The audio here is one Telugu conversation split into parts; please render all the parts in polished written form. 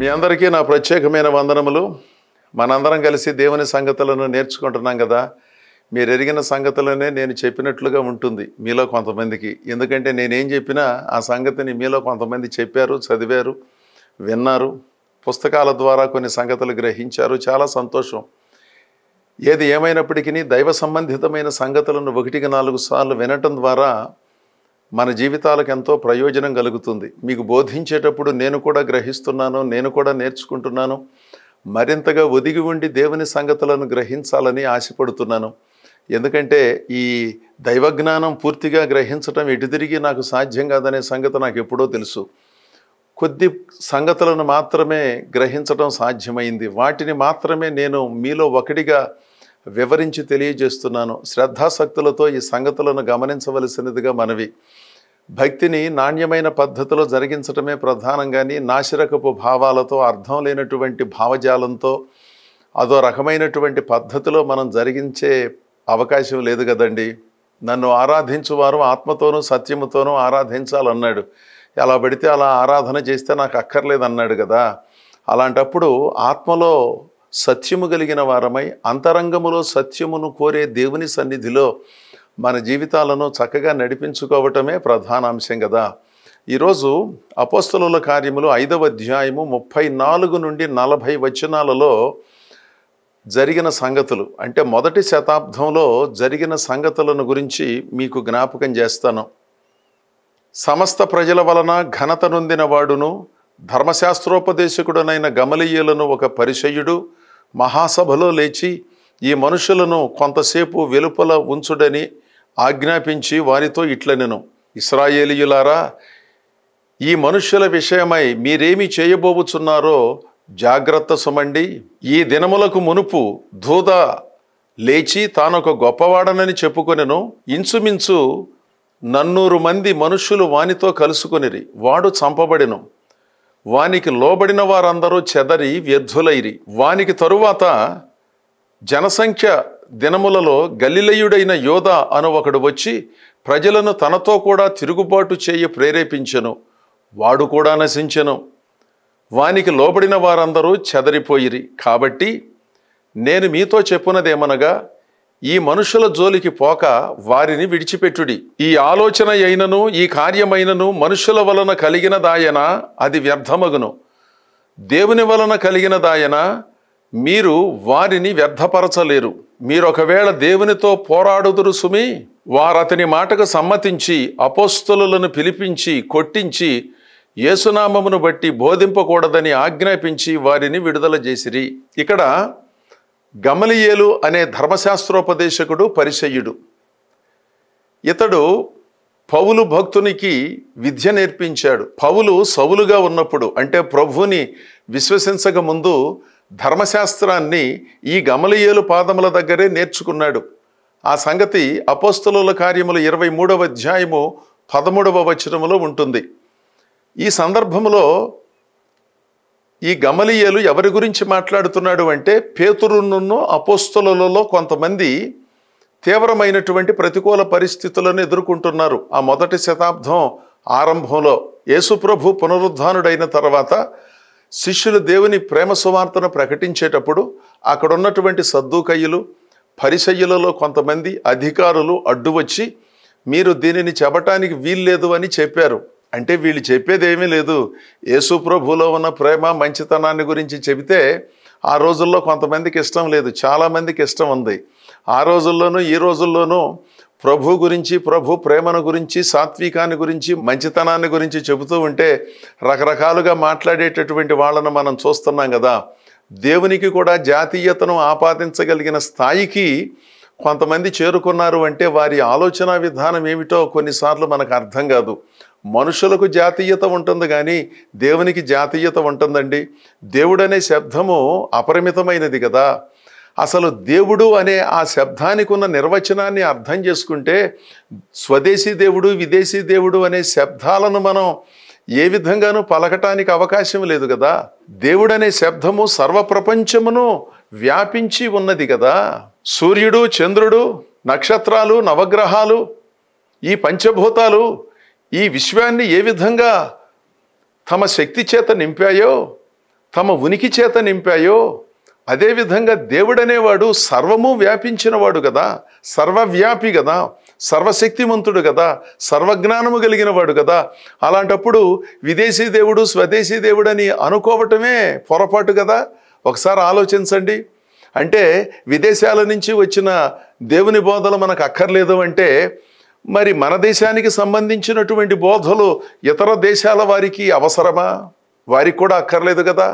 మీ అందరికీ నా ప్రత్యేకమైన వందనములు. మనందరం కలిసి దేవుని సంగతులను నేర్చుకుంటున్నాం కదా. మీరు ఎరిగిన సంగతులనే నేను చెప్పినట్లుగా ఉంటుంది మీలో కొంతమందికి. ఎందుకంటే నేనేం చెప్పినా ఆ సంగతిని మీలో కొంతమంది చెప్పారు, చదివారు, విన్నారు, పుస్తకాల ద్వారా కొన్ని సంగతులు గ్రహించారు. చాలా సంతోషం. ఏది ఏమైనప్పటికీ దైవ సంబంధితమైన సంగతులను 1-4 సార్లు వినటం ద్వారా మన జీవితాలకు ఎంతో ప్రయోజనం కలుగుతుంది. మీకు బోధించేటప్పుడు నేను కూడా గ్రహిస్తున్నాను, నేను కూడా నేర్చుకుంటున్నాను. మరింతగా ఒదిగి ఉండి దేవుని సంగతులను గ్రహించాలని ఆశపడుతున్నాను. ఎందుకంటే ఈ దైవజ్ఞానం పూర్తిగా గ్రహించటం ఎటు తిరిగి నాకు సాధ్యం కాదనే సంగతి నాకు ఎప్పుడో తెలుసు. కొద్ది సంగతులను మాత్రమే గ్రహించడం సాధ్యమైంది. వాటిని మాత్రమే నేను మీలో ఒకటిగా వివరించి తెలియజేస్తున్నాను. శ్రద్ధాసక్తులతో ఈ సంగతులను గమనించవలసినదిగా మనవి. భక్తిని నాణ్యమైన పద్ధతిలో జరిగించటమే ప్రధానంగాని నాశరకపు భావాలతో, అర్థం లేనటువంటి భావజాలంతో, అదో రకమైనటువంటి పద్ధతిలో మనం జరిగించే అవకాశం లేదు కదండి. నన్ను ఆరాధించువారు ఆత్మతోనూ సత్యముతోనూ ఆరాధించాలన్నాడు. ఎలా పడితే అలా ఆరాధన చేస్తే నాకు అక్కర్లేదన్నాడు కదా. అలాంటప్పుడు ఆత్మలో సత్యము కలిగిన వారమై అంతరంగములో సత్యమును కోరే దేవుని సన్నిధిలో మన జీవితాలను చక్కగా నడిపించుకోవటమే ప్రధాన అంశం కదా. ఈరోజు అపోస్తలుల కార్యములు 5వ అధ్యాయము 34 నుండి 40 వచనాలలో జరిగిన సంగతులు, అంటే మొదటి శతాబ్దంలో జరిగిన సంగతులను గురించి మీకు జ్ఞాపకం చేస్తాను. సమస్త ప్రజల వలన ఘనత నొందిన వాడును ధర్మశాస్త్రోపదేశకుడునైన గమలీయేలును ఒక పరిసయ్యుడు మహాసభలో లేచి ఈ మనుషులను కొంతసేపు వెలుపల ఉంచుడని ఆజ్ఞాపించి వారితో ఇట్లనెను, ఇశ్రాయేలీయులారా, ఈ మనుష్యుల విషయమై మీరేమి చేయబోవుచున్నారో జాగ్రత్త సుమండి. ఈ దినములకు మునుపు దూద లేచి తానొక గొప్పవాడనని చెప్పుకొనెను. ఇంచుమించు 400 మంది మనుష్యులు వానితో కలుసుకొనిరి. వాడు చంపబడెను. వానికి లోబడిన వారందరూ చెదరి వ్యర్థులైరి. వానికి తరువాత జనసంఖ్య దినములలో గలిలయుడైన యోధా అను ఒకడు వచ్చి ప్రజలను తనతో కూడా తిరుగుబాటు చేయ ప్రేరేపించెను. వాడు కూడా నశించెను. వానికి లోబడిన వారందరూ చెదరిపోయిరి. కాబట్టి నేను మీతో చెప్పునదేమనగా, ఈ మనుషుల జోలికి పోక వారిని విడిచిపెట్టుడి. ఈ ఆలోచన అయినను ఈ కార్యమైనను మనుషుల వలన కలిగినదాయన అది వ్యర్థమగును. దేవుని వలన కలిగినదాయన మీరు వారిని వ్యర్థపరచలేరు. మీరొకవేళ దేవునితో పోరాడుదురు సుమి. వారతని మాటకు సమ్మతించి అపోస్తలులను పిలిపించి కొట్టించి యేసునామమును బట్టి బోధింపకూడదని ఆజ్ఞాపించి వారిని విడుదల చేసిరి. ఇక్కడ గమలీయేలు అనే ధర్మశాస్త్రోపదేశకుడు పరిసయ్యుడు. ఇతడు పౌలు భక్తునికి విద్య నేర్పించాడు. పౌలు సౌలుగా ఉన్నప్పుడు, అంటే ప్రభువుని విశ్వసించక ముందు ధర్మశాస్త్రాన్ని ఈ గమలీయేలు పాదముల దగ్గరే నేర్చుకున్నాడు. ఆ సంగతి అపోస్తలుల కార్యములు 23వ అధ్యాయము 13వ వచనములో ఉంటుంది. ఈ సందర్భంలో ఈ గమలీయేలు ఎవరి గురించి మాట్లాడుతున్నాడు అంటే, పేతురును అపోస్తలులలో కొంతమంది తీవ్రమైనటువంటి ప్రతికూల పరిస్థితులను ఎదుర్కొంటున్నారు. ఆ మొదటి శతాబ్దం ఆరంభంలో యేసుప్రభు పునరుద్ధానుడైన తర్వాత శిష్యులు దేవుని ప్రేమ సువార్తను ప్రకటించేటప్పుడు అక్కడ ఉన్నటువంటి సద్దూకయ్యులు, పరిసయ్యులలో కొంతమంది అధికారులు అడ్డు వచ్చి మీరు దీనిని చెప్పటానికి వీల్లేదు అని చెప్పారు. అంటే వీళ్ళు చెప్పేదేమీ లేదు. యేసు ప్రభువులో ఉన్న ప్రేమ మంచితనాన్ని గురించి చెబితే ఆ రోజుల్లో కొంతమందికి ఇష్టం లేదు, చాలామందికి ఇష్టం ఉంది. ఆ రోజుల్లోనూ ఈ రోజుల్లోనూ ప్రభు గురించి, ప్రభు ప్రేమను గురించి, సాత్వికాన్ని గురించి, మంచితనాన్ని గురించి చెబుతూ ఉంటే రకరకాలుగా మాట్లాడేటటువంటి వాళ్ళను మనం చూస్తున్నాం కదా. దేవునికి కూడా జాతీయతను ఆపాదించగలిగిన స్థాయికి కొంతమంది చేరుకున్నారు అంటే వారి ఆలోచన విధానం ఏమిటో కొన్నిసార్లు మనకు అర్థం కాదు. మనుషులకు జాతీయత ఉంటుంది కానీ దేవునికి జాతీయత ఉంటుందండి. దేవుడు అనే శబ్దము అపరిమితమైనది కదా. అసలు దేవుడు అనే ఆ శబ్దానికి ఉన్న నిర్వచనాన్ని అర్థం చేసుకుంటే స్వదేశీ దేవుడు, విదేశీ దేవుడు అనే శబ్దాలను మనం ఏ విధంగానూ పలకటానికి అవకాశం లేదు కదా. దేవుడు అనే శబ్దము సర్వప్రపంచమును వ్యాపించి ఉన్నది కదా. సూర్యుడు, చంద్రుడు, నక్షత్రాలు, నవగ్రహాలు, ఈ పంచభూతాలు ఈ విశ్వాన్ని ఏ విధంగా తమ శక్తి చేత నింపాయో తమ ఉనికి చేత నింపాయో, అదేవిధంగా దేవుడనేవాడు సర్వము వ్యాపించినవాడు కదా, సర్వవ్యాపి కదా, సర్వశక్తిమంతుడు కదా, సర్వజ్ఞానము కలిగిన వాడు కదా. అలాంటప్పుడు విదేశీ దేవుడు స్వదేశీ దేవుడని అనుకోవటమే పొరపాటు కదా. ఒకసారి ఆలోచించండి. అంటే విదేశాల నుంచి వచ్చిన దేవుని బోధలు మనకు అక్కర్లేదు అంటే మరి మన దేశానికి సంబంధించినటువంటి బోధలు ఇతర దేశాల వారికి అవసరమా? వారికి కూడా అక్కర్లేదు కదా.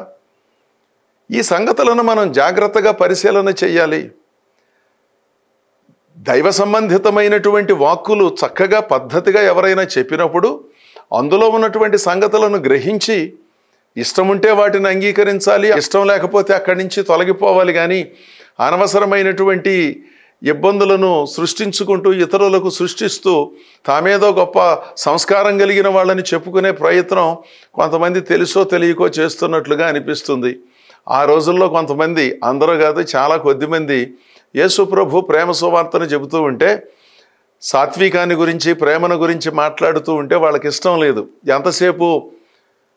ఈ సంగతులను మనం జాగ్రత్తగా పరిశీలన చేయాలి. దైవ సంబంధితమైనటువంటి వాక్కులు చక్కగా పద్ధతిగా ఎవరైనా చెప్పినప్పుడు అందులో ఉన్నటువంటి సంగతులను గ్రహించి ఇష్టముంటే వాటిని అంగీకరించాలి, ఇష్టం లేకపోతే అక్కడి నుంచి తొలగిపోవాలి. కానీ అనవసరమైనటువంటి ఇబ్బందులను సృష్టించుకుంటూ ఇతరులకు సృష్టిస్తూ తామేదో గొప్ప సంస్కారం కలిగిన వాళ్ళని చెప్పుకునే ప్రయత్నం కొంతమంది తెలుసో తెలియకో చేస్తున్నట్లుగా అనిపిస్తుంది. ఆ రోజుల్లో కొంతమంది, అందరూ కాదు చాలా కొద్దిమంది, యేసు ప్రభు ప్రేమ సువార్తను చెబుతూ ఉంటే సాత్వికాన్ని గురించి ప్రేమను గురించి మాట్లాడుతూ ఉంటే వాళ్ళకి ఇష్టం లేదు. ఎంతసేపు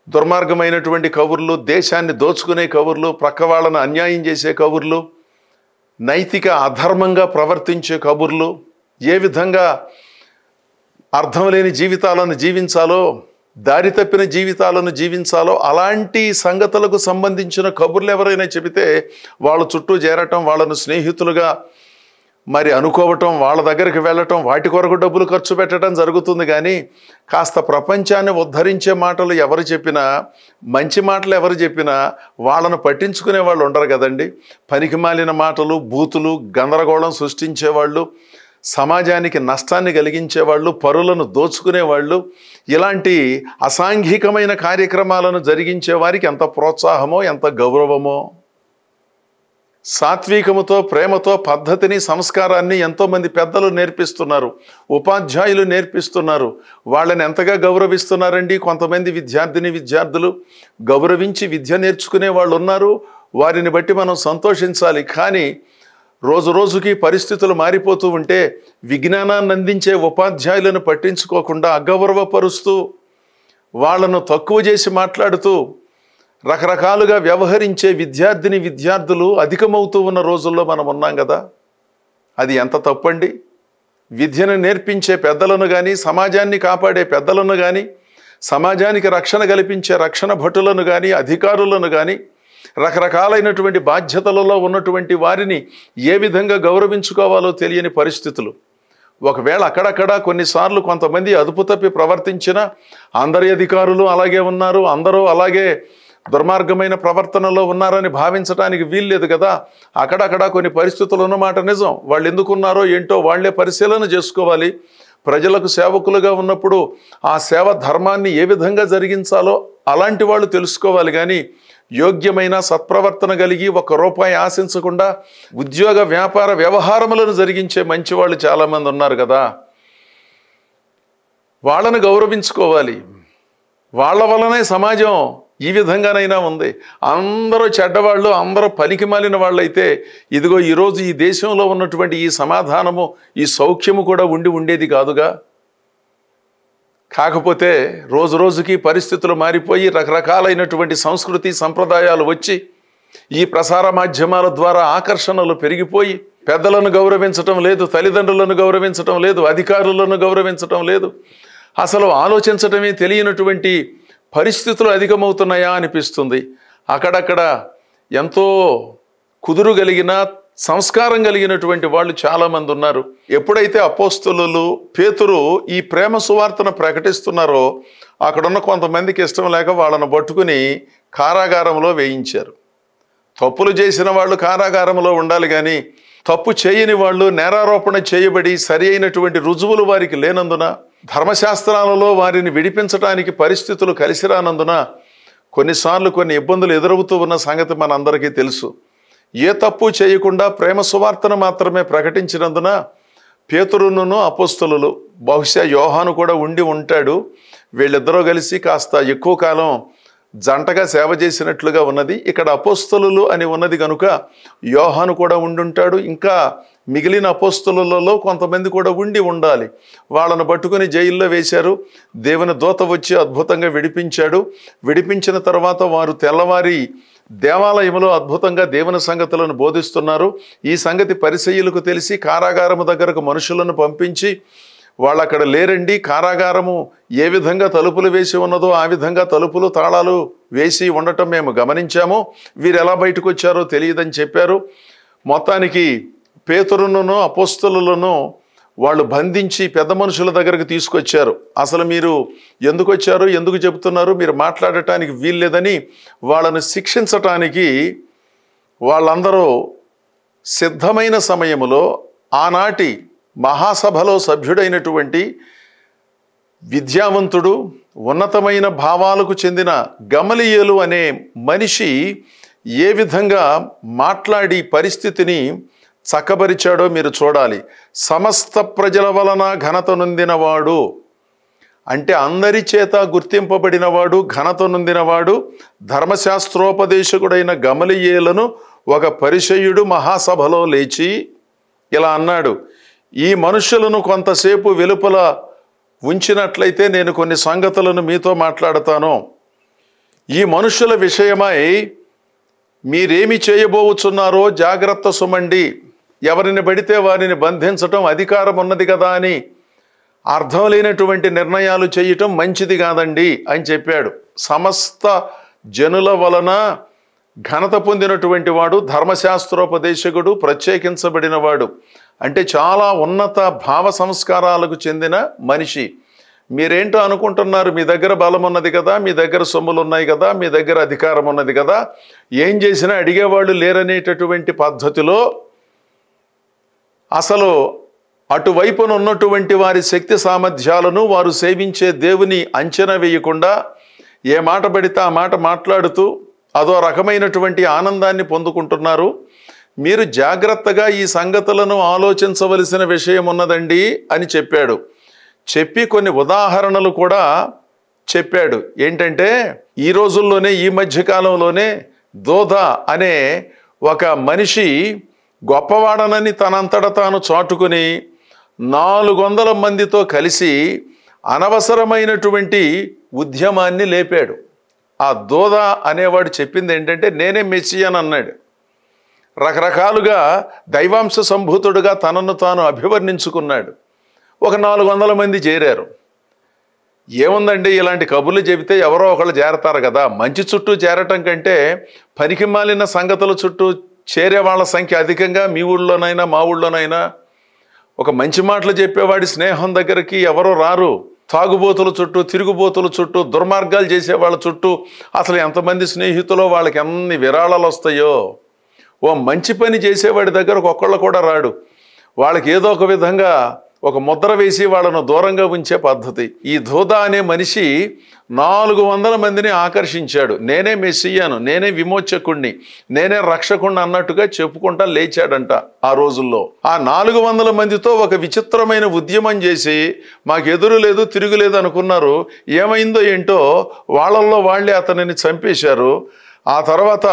దుర్మార్గమైనటువంటి కబుర్లు, దేశాన్ని దోచుకునే కబుర్లు, ప్రక్క వాళ్ళను అన్యాయం చేసే కబుర్లు, నైతిక అధర్మంగా ప్రవర్తించే కబుర్లు, ఏ విధంగా అర్థం లేని జీవితాలను జీవించాలో, దారి తప్పిన జీవితాలను జీవించాలో అలాంటి సంగతులకు సంబంధించిన కబుర్లు ఎవరైనా చెబితే వాళ్ళ చుట్టూ చేరటం, వాళ్ళను స్నేహితులుగా మరి అనుకోవటం, వాళ్ళ దగ్గరికి వెళ్ళటం, వాటి కొరకు డబ్బులు ఖర్చు పెట్టడం జరుగుతుంది. కానీ కాస్త ప్రపంచాన్ని ఉద్ధరించే మాటలు ఎవరు చెప్పినా, మంచి మాటలు ఎవరు చెప్పినా వాళ్ళను పట్టించుకునే వాళ్ళు ఉండరు కదండి. పనికిమాలిన మాటలు, బూతులు, గందరగోళం సృష్టించేవాళ్ళు, సమాజానికి నష్టాన్ని కలిగించేవాళ్ళు, పరులను దోచుకునేవాళ్ళు, ఇలాంటి అసాంఘికమైన కార్యక్రమాలను జరిగించే వారికి ఎంత ప్రోత్సాహమో ఎంత గౌరవమో. సాత్వికముతో ప్రేమతో పద్ధతిని సంస్కారాన్ని ఎంతోమంది పెద్దలు నేర్పిస్తున్నారు, ఉపాధ్యాయులు నేర్పిస్తున్నారు. వాళ్ళని ఎంతగా గౌరవిస్తున్నారండి కొంతమంది విద్యార్థులు. గౌరవించి విద్య నేర్చుకునే వాళ్ళు ఉన్నారు. వారిని బట్టి మనం సంతోషించాలి. కానీ రోజు రోజుకి పరిస్థితులు మారిపోతూ ఉంటే విజ్ఞానాన్ని అందించే ఉపాధ్యాయులను పట్టించుకోకుండా అగౌరవపరుస్తూ వాళ్ళను తక్కువ చేసి మాట్లాడుతూ రకరకాలుగా వ్యవహరించే విద్యార్థులు అధికమవుతూ ఉన్న రోజుల్లో మనం ఉన్నాం కదా. అది ఎంత తప్పండి. విద్యను నేర్పించే పెద్దలను కానీ, సమాజాన్ని కాపాడే పెద్దలను కానీ, సమాజానికి రక్షణ కల్పించే రక్షణ భటులను కానీ, అధికారులను కానీ, రకరకాలైనటువంటి బాధ్యతలలో ఉన్నటువంటి వారిని ఏ విధంగా గౌరవించుకోవాలో తెలియని పరిస్థితులు. ఒకవేళ అక్కడక్కడ కొన్నిసార్లు కొంతమంది అదుపు తప్పి ప్రవర్తించినా అందరి అధికారులు అలాగే ఉన్నారు, అందరూ అలాగే దుర్మార్గమైన ప్రవర్తనలో ఉన్నారని భావించడానికి వీల్లేదు కదా. అక్కడక్కడ కొన్ని పరిస్థితులు ఉన్నమాట నిజం. వాళ్ళు ఎందుకున్నారో ఏంటో వాళ్లే పరిశీలన చేసుకోవాలి. ప్రజలకు సేవకులుగా ఉన్నప్పుడు ఆ సేవ ధర్మాన్ని ఏ విధంగా జరిగించాలో అలాంటి వాళ్ళు తెలుసుకోవాలి. కానీ యోగ్యమైన సత్ప్రవర్తన కలిగి ₹1 ఆశించకుండా ఉద్యోగ వ్యాపార వ్యవహారములను జరిగించే మంచి వాళ్ళు చాలామంది ఉన్నారు కదా. వాళ్ళను గౌరవించుకోవాలి. వాళ్ళ వల్లనే సమాజం ఈ విధంగానైనా ఉంది. అందరూ చెడ్డవాళ్ళు, అందరూ పనికి మాలిన వాళ్ళైతే ఇదిగో ఈరోజు ఈ దేశంలో ఉన్నటువంటి ఈ సమాధానము, ఈ సౌఖ్యము కూడా ఉండేది కాదుగా. కాకపోతే రోజు రోజుకి పరిస్థితులు మారిపోయి రకరకాలైనటువంటి సంస్కృతి సంప్రదాయాలు వచ్చి ఈ ప్రసార మాధ్యమాల ద్వారా ఆకర్షణలు పెరిగిపోయి పెద్దలను గౌరవించటం లేదు, తల్లిదండ్రులను గౌరవించటం లేదు, అధికారులను గౌరవించటం లేదు, అసలు ఆలోచించటమే తెలియనటువంటి పరిస్థితులు అధికమవుతున్నాయా అనిపిస్తుంది. అక్కడక్కడ ఎంతో కుదురు కలిగిన సంస్కారం కలిగినటువంటి వాళ్ళు చాలామంది ఉన్నారు. ఎప్పుడైతే అపోస్తలులు పేతురు ఈ ప్రేమ సువార్తను ప్రకటిస్తున్నారో అక్కడున్న కొంతమందికి ఇష్టం లేక వాళ్ళను పట్టుకుని కారాగారంలో వేయించారు. తప్పులు చేసిన వాళ్ళు కారాగారంలో ఉండాలి, కానీ తప్పు చేయని వాళ్ళు నేరారోపణ చేయబడి సరి అయినటువంటి రుజువులు వారికి లేనందున, ధర్మశాస్త్రాలలో వారిని విడిపించడానికి పరిస్థితులు కలిసి రానందున కొన్నిసార్లు కొన్ని ఇబ్బందులు ఎదురవుతూ ఉన్న సంగతి మనందరికీ తెలుసు. ఏ తప్పు చేయకుండా ప్రేమ సువార్తను మాత్రమే ప్రకటించినందున పేతురును అపోస్తలులు, బహుశా యోహాను కూడా ఉండి ఉంటాడు, వీళ్ళిద్దరూ కలిసి కాస్త ఎక్కువ కాలం జంటగా సేవ చేసినట్లుగా ఉన్నది. ఇక్కడ అపోస్తలులు అని ఉన్నది కనుక యోహాను కూడా ఉండుంటాడు. ఇంకా మిగిలిన అపోస్తలులలో కొంతమంది కూడా ఉండాలి. వాళ్ళను పట్టుకుని జైల్లో వేశారు. దేవుని దూత వచ్చి అద్భుతంగా విడిపించాడు. విడిపించిన తర్వాత వారు తెల్లవారి దేవాలయంలో అద్భుతంగా దేవుని సంగతులను బోధిస్తున్నారు. ఈ సంగతి పరిసయ్యులకు తెలిసి కారాగారము దగ్గరకు మనుషులను పంపించి, వాళ్ళు అక్కడ లేరండి, కారాగారము ఏ విధంగా తలుపులు వేసి ఉన్నదో ఆ విధంగా తలుపులు తాళాలు వేసి ఉండటం మేము గమనించాము, వీరు ఎలా బయటకు వచ్చారో తెలియదని చెప్పారు. మొత్తానికి పేతురును అపోస్తలులను వాళ్ళు బంధించి పెద్ద మనుషుల దగ్గరకు తీసుకొచ్చారు. అసలు మీరు ఎందుకు వచ్చారు, ఎందుకు చెబుతున్నారు, మీరు మాట్లాడటానికి వీల్లేదని వాళ్ళను శిక్షించటానికి వాళ్ళందరూ సిద్ధమైన సమయంలో ఆనాటి మహాసభలో సభ్యుడైనటువంటి విద్యావంతుడు, ఉన్నతమైన భావాలకు చెందిన గమలీయేలు అనే మనిషి ఏ విధంగా మాట్లాడి పరిస్థితిని చక్కబరిచాడో మీరు చూడాలి. సమస్త ప్రజల వలన ఘనత నొందినవాడు అంటే అందరి చేత గుర్తింపబడినవాడు, ఘనత నొందినవాడు, ధర్మశాస్త్రోపదేశకుడైన గమలీయేలును ఒక పరిసయ్యుడు మహాసభలో లేచి ఇలా అన్నాడు, ఈ మనుషులను కొంతసేపు వెలుపల ఉంచినట్లయితే నేను కొన్ని సంగతులను మీతో మాట్లాడతాను. ఈ మనుషుల విషయమై మీరేమి చేయబోతున్నారో జాగ్రత్త సుమండి. ఎవరిని పడితే వారిని బంధించటం అధికారం ఉన్నది కదా అని అర్థం లేనటువంటి నిర్ణయాలు చేయటం మంచిది కాదండి అని చెప్పాడు. సమస్త జనుల వలన ఘనత పొందినటువంటి వాడు, ధర్మశాస్త్రోపదేశకుడు, ప్రత్యేకించబడినవాడు అంటే చాలా ఉన్నత భావ సంస్కారాలకు చెందిన మనిషి. మీరేంటో అనుకుంటున్నారు, మీ దగ్గర బలం ఉన్నది కదా, మీ దగ్గర సొమ్ములు ఉన్నాయి కదా, మీ దగ్గర అధికారం ఉన్నది కదా, ఏం చేసినా అడిగేవాళ్ళు లేరనేటటువంటి పద్ధతిలో అసలు అటువైపున ఉన్నటువంటి వారి శక్తి సామర్థ్యాలను, వారు సేవించే దేవుని అంచనా వేయకుండా ఏ మాట పడితే ఆ మాట మాట్లాడుతూ అదో రకమైనటువంటి ఆనందాన్ని పొందుకుంటున్నారు. మీరు జాగ్రత్తగా ఈ సంగతులను ఆలోచించవలసిన విషయం ఉన్నదండి అని చెప్పాడు. చెప్పి కొన్ని ఉదాహరణలు కూడా చెప్పాడు. ఏంటంటే ఈ రోజుల్లోనే, ఈ మధ్యకాలంలోనే దోద అనే ఒక మనిషి గొప్పవాడనని తనంతట తాను చాటుకుని 400 మందితో కలిసి అనవసరమైనటువంటి ఉద్యమాన్ని లేపాడు. ఆ దోద అనేవాడు చెప్పింది ఏంటంటే నేనే మెస్సియాని అన్నాడు. రకరకాలుగా దైవాంశ సంభూతుడుగా తనను తాను అభివర్ణించుకున్నాడు. ఒక 400 మంది చేరారు. ఏముందండి, ఇలాంటి కబుర్లు చెబితే ఎవరో ఒకళ్ళు చేరతారు కదా. మంచి చుట్టూ చేరటం కంటే పనికి మాలిన సంగతుల చుట్టూ చేరే వాళ్ళ సంఖ్య అధికంగా మీ ఊళ్ళోనైనా మా ఊళ్ళోనైనా. ఒక మంచి మాటలు చెప్పేవాడి స్నేహం దగ్గరికి ఎవరో రారు. తాగుబోతుల చుట్టూ, తిరుగుబోతుల చుట్టూ, దుర్మార్గాలు చేసేవాళ్ళ చుట్టూ అసలు ఎంతమంది స్నేహితులో వాళ్ళకి ఎన్ని విరాళాలు వస్తాయో. ఓ మంచి పని చేసేవాడి దగ్గరకు ఒక్కళ్ళు కూడా రాడు. వాళ్ళకి ఏదో ఒక విధంగా ఒక ముద్ర వేసి వాళ్ళను దూరంగా ఉంచే పద్ధతి. ఈ దూద అనే మనిషి 400 మందిని ఆకర్షించాడు. నేనే మెస్సియాను, నేనే విమోచకుణ్ణి, నేనే రక్షకుణ్ణి అన్నట్టుగా చెప్పుకుంటా లేచాడంట. ఆ రోజుల్లో ఆ 400 మందితో ఒక విచిత్రమైన ఉద్యమం చేసి మాకు ఎదురు లేదు తిరుగులేదు అనుకున్నారు. ఏమైందో ఏంటో వాళ్ళల్లో వాళ్ళే అతనిని చంపేశారు. ఆ తర్వాత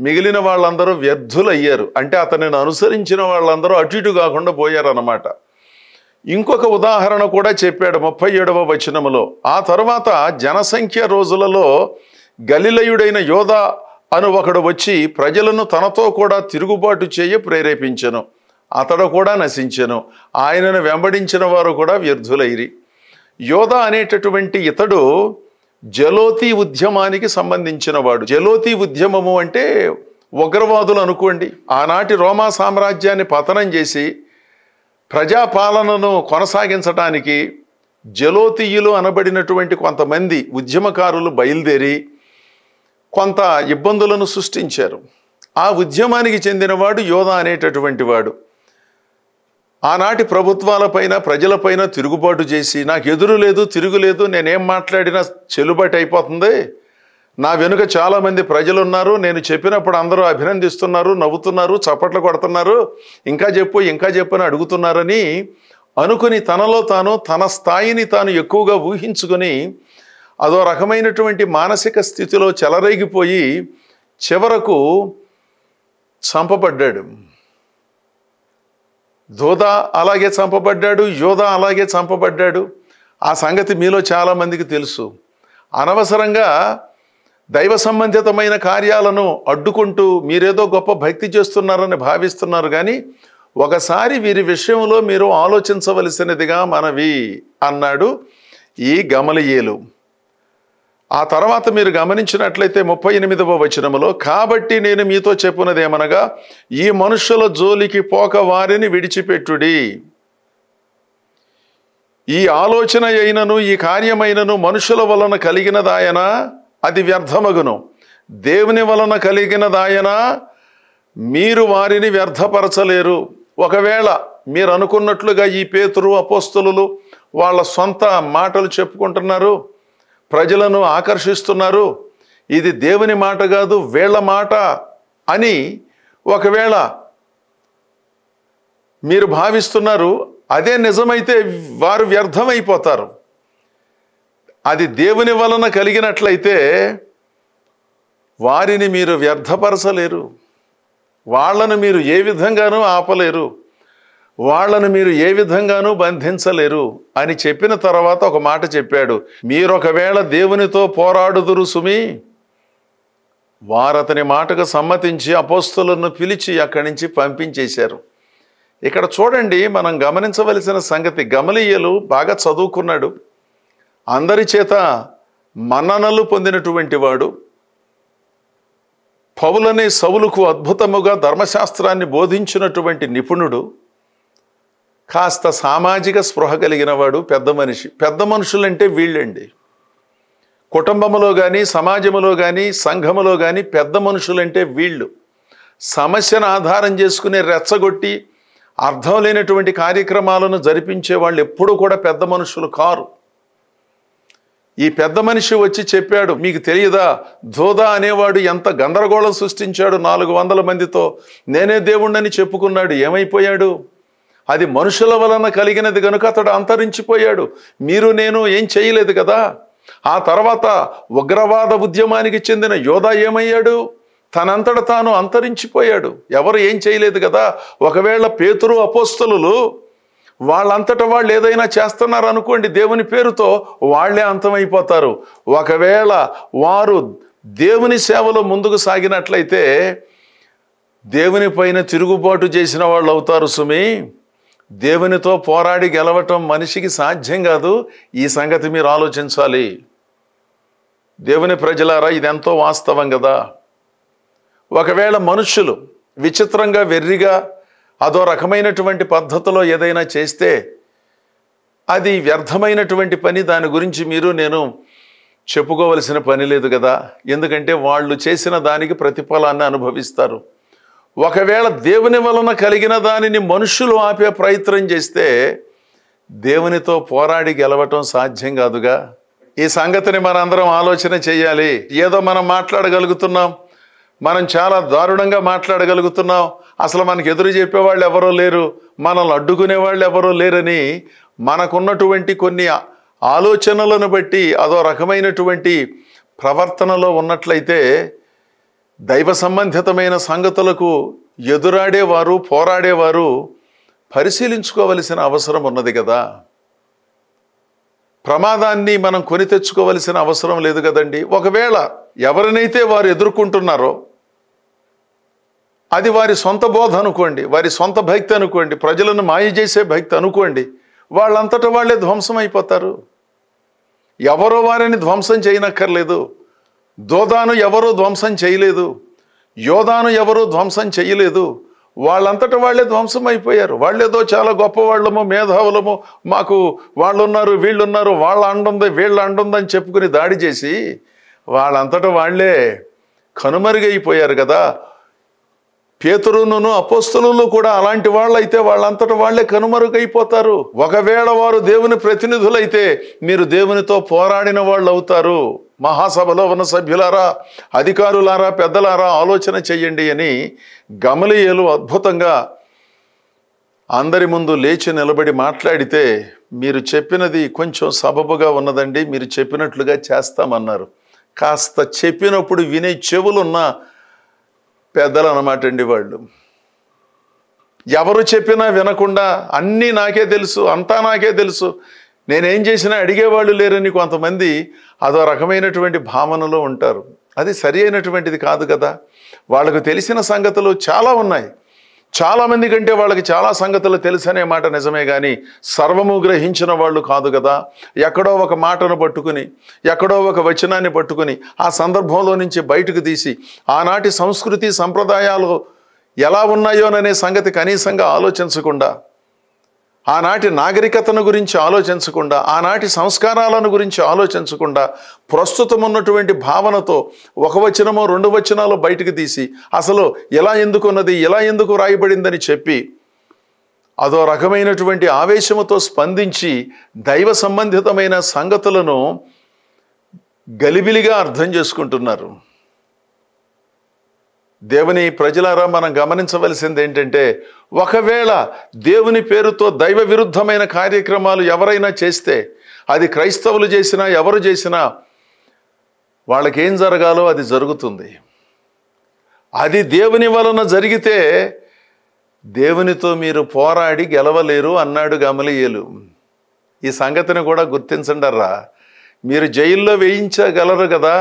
మిగిలిన వాళ్ళందరూ వ్యర్థులయ్యారు. అంటే అతనిని అనుసరించిన వాళ్ళందరూ అటు ఇటు కాకుండా పోయారన్నమాట. ఇంకొక ఉదాహరణ కూడా చెప్పాడు 37వ వచనములో. ఆ తర్వాత జనసంఖ్య రోజులలో గలిలయుడైన యోధా అను ఒకడు వచ్చి ప్రజలను తనతో కూడా తిరుగుబాటు చేయ ప్రేరేపించెను. అతడు కూడా నశించెను, ఆయనను వెంబడించిన వారు కూడా వ్యర్థులైరి. యోధా అనేటటువంటి ఇతడు జలోతి ఉద్యమానికి సంబంధించిన వాడు. జలోతి ఉద్యమము అంటే ఉగ్రవాదులు అనుకోండి. ఆనాటి రోమా సామ్రాజ్యాన్ని పతనం చేసి ప్రజాపాలనను కొనసాగించడానికి జలోతీయులు అనబడినటువంటి కొంతమంది ఉద్యమకారులు బయలుదేరి కొంత ఇబ్బందులను సృష్టించారు. ఆ ఉద్యమానికి చెందినవాడు యోధా అనేటటువంటి వాడు. ఆనాటి ప్రభుత్వాలపైన, ప్రజలపైన తిరుగుబాటు చేసి నాకు ఎదురు లేదు తిరుగులేదు, నేనేం మాట్లాడినా చెల్లుబాటు అయిపోతుంది, నా వెనుక చాలామంది ప్రజలు ఉన్నారు, నేను చెప్పినప్పుడు అందరూ అభినందిస్తున్నారు, నవ్వుతున్నారు, చప్పట్లు కొడుతున్నారు, ఇంకా చెప్పు ఇంకా చెప్పు అని అడుగుతున్నారని అనుకుని తనలో తాను తన స్థాయిని తాను ఎక్కువగా ఊహించుకొని అదో రకమైనటువంటి మానసిక స్థితిలో చెలరేగిపోయి చివరకు చంపబడ్డాడు. దోదా అలాగే చంపబడ్డాడు, యోధా అలాగే చంపబడ్డాడు. ఆ సంగతి మీలో చాలామందికి తెలుసు. అనవసరంగా దైవ సంబంధితమైన కార్యాలను అడ్డుకుంటూ మీరేదో గొప్ప భక్తి చేస్తున్నారని భావిస్తున్నారు, కానీ ఒకసారి వీరి విషయంలో మీరు ఆలోచించవలసినదిగా మనవి అన్నాడు ఈ గమలీయేలు. ఆ తర్వాత మీరు గమనించినట్లయితే 38వ వచనములో, కాబట్టి నేను మీతో చెప్పున్నదేమనగా ఈ మనుషుల జోలికి పోక వారిని విడిచిపెట్టుడి. ఈ ఆలోచన అయినను ఈ కార్యమైనను మనుషుల వలన కలిగినదాయన అది వ్యర్థమగును, దేవుని వలన కలిగినదాయన మీరు వారిని వ్యర్థపరచలేరు. ఒకవేళ మీరు అనుకున్నట్లుగా ఈ పేతురు అపోస్తలులు వాళ్ళ సొంత మాటలు చెప్పుకుంటున్నారు, ప్రజలను ఆకర్షిస్తున్నారు, ఇది దేవుని మాట కాదు వీళ్ళ మాట అని ఒకవేళ మీరు భావిస్తున్నారు, అదే నిజమైతే వారు వ్యర్థమైపోతారు. అది దేవుని వలన కలిగినట్లయితే వారిని మీరు వ్యర్థపరచలేరు, వాళ్ళను మీరు ఏ విధంగానూ ఆపలేరు, వాళ్ళను మీరు ఏ విధంగానూ బంధించలేరు అని చెప్పిన తర్వాత ఒక మాట చెప్పాడు, మీరొకవేళ దేవునితో పోరాడుదురు సుమి. వారతని మాటకు సమ్మతించి అపోస్తలులను పిలిచి అక్కడి నుంచి పంపించేశారు. ఇక్కడ చూడండి, మనం గమనించవలసిన సంగతి, గమలీయేలు బాగా చదువుకున్నాడు, అందరి చేత మన్ననలు పొందినటువంటి వాడు, పౌలనే సౌలుకు అద్భుతముగా ధర్మశాస్త్రాన్ని బోధించినటువంటి నిపుణుడు, కాస్త సామాజిక స్పృహ కలిగిన వాడు, పెద్ద మనిషి. పెద్ద మనుషులంటే వీళ్ళండి. కుటుంబంలో కానీ సమాజంలో కానీ సంఘములో కానీ పెద్ద మనుషులంటే వీళ్ళు. సమస్యను ఆధారం చేసుకుని రెచ్చగొట్టి అర్థం లేనటువంటి కార్యక్రమాలను జరిపించే వాళ్ళు ఎప్పుడూ కూడా పెద్ద మనుషులు కారు. ఈ పెద్ద మనిషి వచ్చి చెప్పాడు, మీకు తెలియదా ధోదా అనేవాడు ఎంత గందరగోళం సృష్టించాడు 400 మందితో, నేనే దేవుణ్ణని చెప్పుకున్నాడు, ఏమైపోయాడు? అది మనుషుల వలన కలిగినది కనుక అతడు అంతరించిపోయాడు. మీరు నేను ఏం చేయలేదు కదా. ఆ తర్వాత ఉగ్రవాద ఉద్యమానికి చెందిన యోధా ఏమయ్యాడు? తనంతట తాను అంతరించిపోయాడు. ఎవరు ఏం చేయలేదు కదా. ఒకవేళ పేతురు అపోస్తలులు వాళ్ళంతట వాళ్ళు ఏదైనా చేస్తున్నారు అనుకోండి, దేవుని పేరుతో వాళ్లే అంతమైపోతారు. ఒకవేళ వారు దేవుని సేవలో ముందుకు సాగినట్లయితే దేవుని పైన తిరుగుబాటు చేసిన వాళ్ళు అవుతారు సుమి. దేవునితో పోరాడి గెలవటం మనిషికి సాధ్యం కాదు. ఈ సంగతి మీరు ఆలోచించాలి. దేవుని ప్రజలారా, ఇదెంతో వాస్తవం కదా. ఒకవేళ మనుషులు విచిత్రంగా వెర్రిగా అదో రకమైనటువంటి పద్ధతిలో ఏదైనా చేస్తే అది వ్యర్థమైనటువంటి పని. దాని గురించి మీరు నేను చెప్పుకోవలసిన పని లేదు కదా. ఎందుకంటే వాళ్ళు చేసిన దానికి ప్రతిఫలాన్ని అనుభవిస్తారు. ఒకవేళ దేవుని వలన కలిగిన దానిని మనుషులు ఆపే ప్రయత్నం చేస్తే దేవునితో పోరాడి గెలవటం సాధ్యం కాదుగా. ఈ సంగతిని మనందరం ఆలోచన చేయాలి. ఏదో మనం మాట్లాడగలుగుతున్నాం, మనం చాలా దారుణంగా మాట్లాడగలుగుతున్నాం, అసలు మనకు ఎదురు చెప్పేవాళ్ళు ఎవరో లేరు, మనల్ని అడ్డుకునే వాళ్ళు ఎవరో లేరని మనకున్నటువంటి కొన్ని ఆలోచనలను బట్టి అదో రకమైనటువంటి ప్రవర్తనలో ఉన్నట్లయితే దైవ సంబంధితమైన సంగతులకు ఎదురాడేవారు, పోరాడేవారు పరిశీలించుకోవలసిన అవసరం ఉన్నది కదా. ప్రమాదాన్ని మనం కొని తెచ్చుకోవలసిన అవసరం లేదు కదండి. ఒకవేళ ఎవరినైతే వారు ఎదుర్కొంటున్నారో అది వారి సొంత బోధ అనుకోండి, వారి సొంత భక్తి అనుకోండి, ప్రజలను మాయ చేసే భక్తి అనుకోండి, వాళ్ళంతటా వాళ్ళే ధ్వంసం అయిపోతారు. ఎవరో వారిని ధ్వంసం చేయనక్కర్లేదు. దోదాను ఎవరూ ధ్వంసం చేయలేదు, యోధాను ఎవరూ ధ్వంసం చేయలేదు. వాళ్ళంతటా వాళ్ళే ధ్వంసం అయిపోయారు. వాళ్ళేదో చాలా గొప్పవాళ్ళము, మేధావులము, మాకు వాళ్ళున్నారు వీళ్ళున్నారు, వాళ్ళ అండుంది వీళ్ళ అండుందని చెప్పుకుని దాడి చేసి వాళ్ళంతటా వాళ్ళే కనుమరుగైపోయారు కదా. పేతురును అపోస్తలులు కూడా అలాంటి వాళ్ళైతే వాళ్ళంతటా వాళ్ళే కనుమరుగైపోతారు. ఒకవేళ వారు దేవుని ప్రతినిధులైతే మీరు దేవునితో పోరాడిన వాళ్ళు అవుతారు. మహాసభలో ఉన్న సభ్యులారా, అధికారులారా, పెద్దలారా ఆలోచన చెయ్యండి అని గమలీయేలు అద్భుతంగా అందరి ముందు లేచి నిలబడి మాట్లాడితే, మీరు చెప్పినది కొంచెం సబబుగా ఉన్నదండి, మీరు చెప్పినట్లుగా చేస్తామన్నారు. కాస్త చెప్పినప్పుడు వినే చెవులున్న పెద్దలు అన్నమాట అండి వాళ్ళు. ఎవరు చెప్పినా వినకుండా అన్నీ నాకే తెలుసు, అంతా నాకే తెలుసు, నేనేం చేసినా అడిగేవాళ్ళు లేరని కొంతమంది అదో రకమైనటువంటి భావనలో ఉంటారు. అది సరి అయినటువంటిది కాదు కదా. వాళ్ళకు తెలిసిన సంగతులు చాలా ఉన్నాయి. చాలామంది కంటే వాళ్ళకి చాలా సంగతులు తెలుసనే మాట నిజమే, కానీ సర్వము గ్రహించిన వాళ్ళు కాదు కదా. ఎక్కడో ఒక మాటను పట్టుకుని, ఎక్కడో ఒక వచనాన్ని పట్టుకుని ఆ సందర్భంలో నుంచి బయటకు తీసి ఆనాటి సంస్కృతి సంప్రదాయాలు ఎలా ఉన్నాయోననే సంగతి కనీసంగా ఆలోచించకుండా, ఆనాటి నాగరికతను గురించి ఆలోచించకుండా, ఆనాటి సంస్కారాలను గురించి ఆలోచించకుండా ప్రస్తుతం ఉన్నటువంటి భావనతో ఒక వచనమో 2 వచనాలు బయటకు తీసి అసలు ఎలా ఎందుకున్నది, ఎలా ఎందుకు రాయబడిందని చెప్పి అదో రకమైనటువంటి ఆవేశముతో స్పందించి దైవ సంబంధితమైన సంగతులను గలిబిలిగా అర్థం చేసుకుంటున్నారు. దేవుని ప్రజలారా, మనం గమనించవలసింది ఏంటంటే, ఒకవేళ దేవుని పేరుతో దైవ విరుద్ధమైన కార్యక్రమాలు ఎవరైనా చేస్తే, అది క్రైస్తవులు చేసినా ఎవరు చేసినా వాళ్ళకేం జరగాలో అది జరుగుతుంది. అది దేవుని వలన జరిగితే దేవునితో మీరు పోరాడి గెలవలేరు అన్నాడు గమలీయేలు. ఈ సంగతిని కూడా గుర్తించండర్రా. మీరు జైల్లో వేయించగలరు కదా,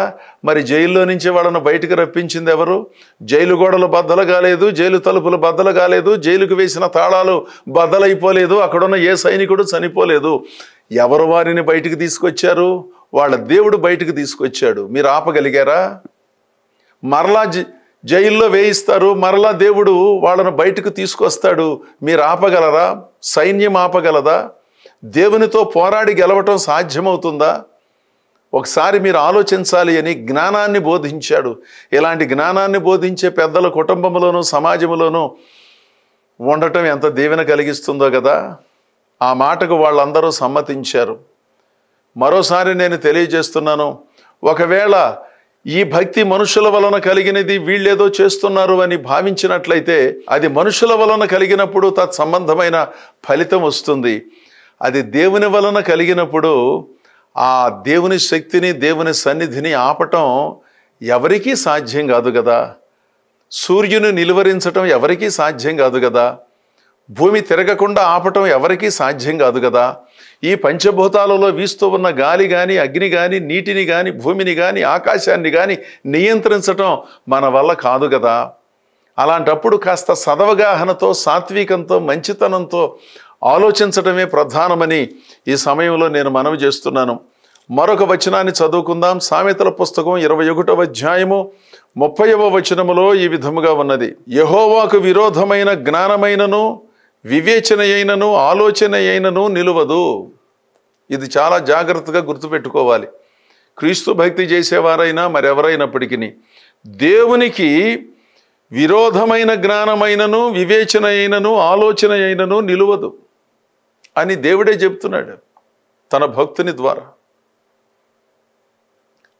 మరి జైల్లో నుంచి వాళ్ళను బయటకు రప్పించింది ఎవరు? జైలు గోడలు బద్దలు కాలేదు, జైలు తలుపులు బద్దలు కాలేదు, జైలుకు వేసిన తాళాలు బద్దలైపోలేదు, అక్కడున్న ఏ సైనికుడు చనిపోలేదు. ఎవరు వారిని బయటికి తీసుకొచ్చారు? వాళ్ళ దేవుడు బయటకు తీసుకొచ్చాడు. మీరు ఆపగలిగారా? మరలా జైల్లో వేయిస్తారు, మరలా దేవుడు వాళ్ళను బయటకు తీసుకొస్తాడు. మీరు ఆపగలరా? సైన్యం ఆపగలదా? దేవునితో పోరాడి గెలవటం సాధ్యమవుతుందా? ఒకసారి మీరు ఆలోచించాలి అని జ్ఞానాన్ని బోధించాడు. ఇలాంటి జ్ఞానాన్ని బోధించే పెద్దల కుటుంబంలోనూ సమాజంలోనూ ఉండటం ఎంత దీవెన కలిగిస్తుందో కదా. ఆ మాటకు వాళ్ళందరూ సమ్మతించారు. మరోసారి నేను తెలియజేస్తున్నాను, ఒకవేళ ఈ భక్తి మనుషుల వలన కలిగినది, వీళ్ళేదో చేస్తున్నారు అని భావించినట్లయితే అది మనుషుల వలన కలిగినప్పుడు తత్సంబంధమైన ఫలితం వస్తుంది. అది దేవుని వలన కలిగినప్పుడు ఆ దేవుని శక్తిని, దేవుని సన్నిధిని ఆపటం ఎవరికీ సాధ్యం కాదు కదా. సూర్యుని నిలువరించటం ఎవరికీ సాధ్యం కాదు కదా. భూమి తిరగకుండా ఆపటం ఎవరికీ సాధ్యం కాదు కదా. ఈ పంచభూతాలలో వీస్తూ ఉన్న గాలి కానీ, అగ్ని కానీ, నీటిని కానీ, భూమిని కానీ, ఆకాశాన్ని కానీ నియంత్రించటం మన వల్ల కాదు కదా. అలాంటప్పుడు కాస్త సదవగాహనతో, సాత్వికంతో, మంచితనంతో ఆలోచించటమే ప్రధానమని ఈ సమయంలో నేను మనవి చేస్తున్నాను. మరొక వచనాన్ని చదువుకుందాం. సామెతల పుస్తకం 21వ అధ్యాయము 30వ వచనములో ఈ విధముగా ఉన్నది. యెహోవాకు విరోధమైన జ్ఞానమైనను వివేచన అయినను ఆలోచన అయినను నిలువదు. ఇది చాలా జాగ్రత్తగా గుర్తుపెట్టుకోవాలి. క్రీస్తు భక్తి చేసేవారైనా మరెవరైనప్పటికీ దేవునికి విరోధమైన జ్ఞానమైనను వివేచన అయినను ఆలోచన అయినను నిలువదు అని దేవుడే చెప్తున్నాడు తన భక్తుని ద్వారా.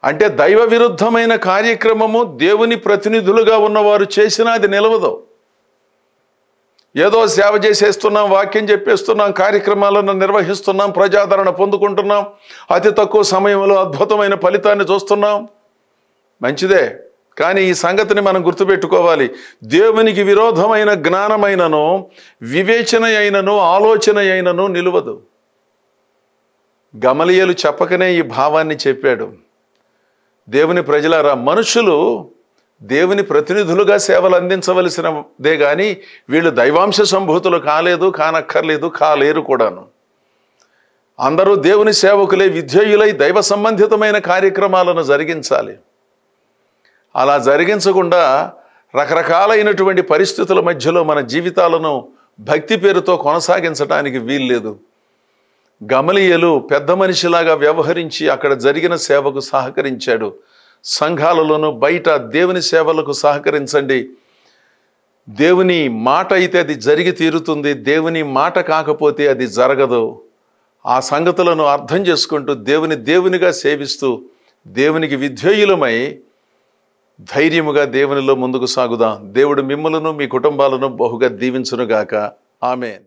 అంటే దైవ విరుద్ధమైన కార్యక్రమము దేవుని ప్రతినిధులుగా ఉన్నవారు చేసినా అది నిలవదు. ఏదో సేవ చేసేస్తున్నాం, వాక్యం చెప్పేస్తున్నాం, కార్యక్రమాలను నిర్వహిస్తున్నాం, ప్రజాదరణ పొందుకుంటున్నాం, అతి తక్కువ సమయంలో అద్భుతమైన ఫలితాన్ని చూస్తున్నాం, మంచిదే. కానీ ఈ సంగతిని మనం గుర్తుపెట్టుకోవాలి. దేవునికి విరోధమైన జ్ఞానమైనను వివేచన అయినను ఆలోచన అయినను నిలువదు. గమలీయేలు చెప్పకనే ఈ భావాన్ని చెప్పాడు. దేవుని ప్రజలారా, మనుషులు దేవుని ప్రతినిధులుగా సేవలు అందించవలసినదే కానీ వీళ్ళు దైవాంశ సంభూతులు కాలేదు, కానక్కర్లేదు, కాలేరు కూడాను. అందరూ దేవుని సేవకులే, విధేయులై దైవ సంబంధితమైన కార్యక్రమాలను జరిగించాలి. అలా జరిగించకుండా రకరకాలైనటువంటి పరిస్థితుల మధ్యలో మన జీవితాలను భక్తి పేరుతో కొనసాగించడానికి వీల్లేదు. గమలీయేలు పెద్ద మనిషిలాగా వ్యవహరించి అక్కడ జరిగిన సేవకు సహకరించాడు. సంఘాలలోనూ బయట దేవుని సేవలకు సహకరించండి. దేవుని మాట అయితే అది జరిగి తీరుతుంది, దేవుని మాట కాకపోతే అది జరగదు. ఆ సంగతులను అర్థం చేసుకుంటూ దేవునిగా సేవిస్తూ దేవునికి విధేయులమై ధైర్యముగా దేవునిలో ముందుకు సాగుదాం. దేవుడు మిమ్మలను మీ కుటుంబాలను బహుగా దీవించునుగాక. ఆమేన్.